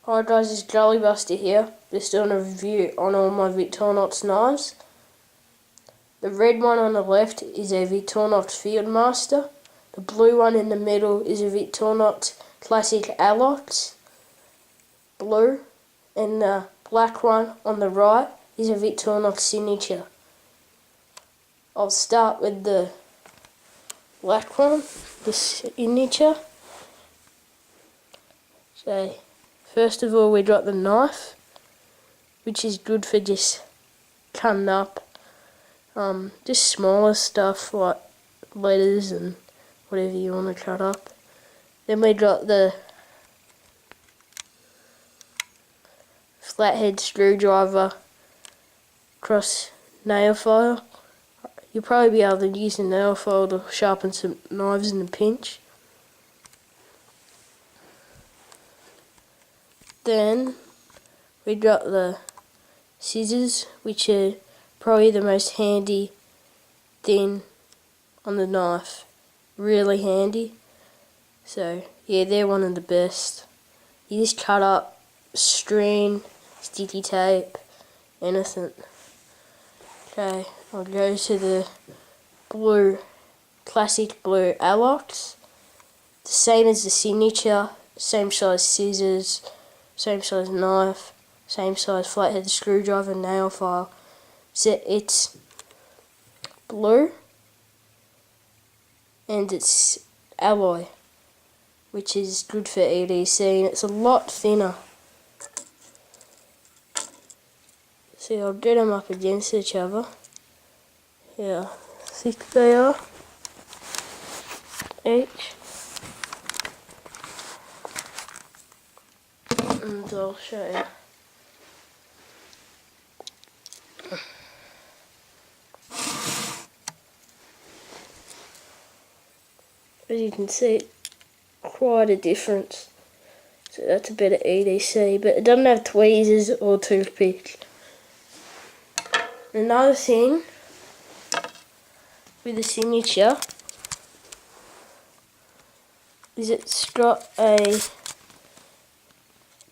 Hi guys, it's Jolly Buster here, just doing a review on all my victorinox knives. The red one on the left is a victorinox Fieldmaster. The blue one in the middle is a victorinox classic alox blue, and the black one on the right is a victorinox signature. I'll start with the black one, the signature. So first of all, we got the knife, which is good for just cutting up just smaller stuff like letters and whatever you want to cut up. Then we got the flathead screwdriver cross nail file. You'll probably be able to use a nail file to sharpen some knives in a pinch. Then we got the scissors, which are probably the most handy thing on the knife. Really handy. So yeah, they're one of the best. You just cut up string, sticky tape, anything. Okay, I'll go to the blue, classic blue alox. The same as the signature, same size scissors, same size knife, same size flathead screwdriver, nail file. So it's blue and it's alloy, which is good for EDC, and it's a lot thinner. See, I'll get them up against each other. Yeah, thick they are each. And I'll show you. As you can see, quite a difference. So that's a better EDC, but it doesn't have tweezers or toothpicks. Another thing with the signature is it's got a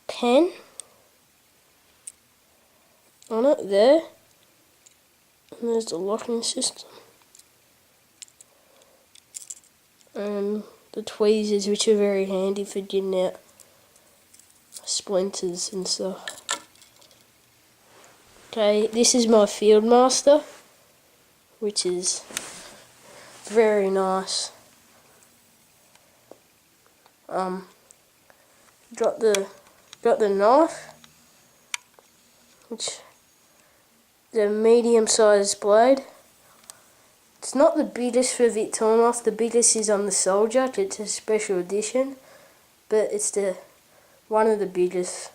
pen on it there, and there's the locking system, and the tweezers, which are very handy for getting out splinters and stuff. Okay, this is my Fieldmaster, which is very nice. Got the knife, which the medium-sized blade. It's not the biggest for victorinox. The biggest is on the Soldier. It's a special edition, but it's the one of the biggest.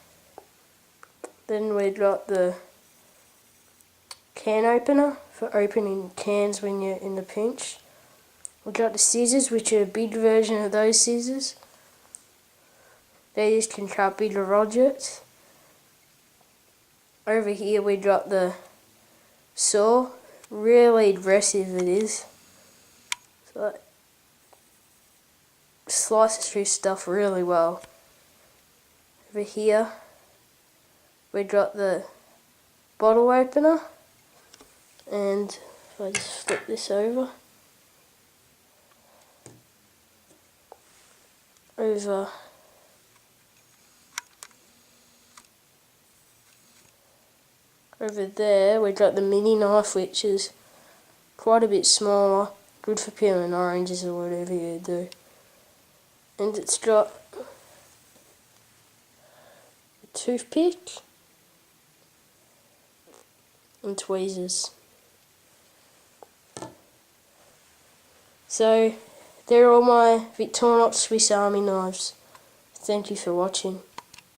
Then we got the can opener for opening cans when you're in the pinch. We got the scissors, which are a big version of those scissors. They just can cut bigger objects. Over here we got the saw. Really aggressive it is. So it slices through stuff really well. Over here we got the bottle opener, and if I just flip this over there we got the mini knife, which is quite a bit smaller, good for peeling oranges or whatever you do. And it's got a toothpick and tweezers. So they're all my Victorinox Swiss Army knives. Thank you for watching.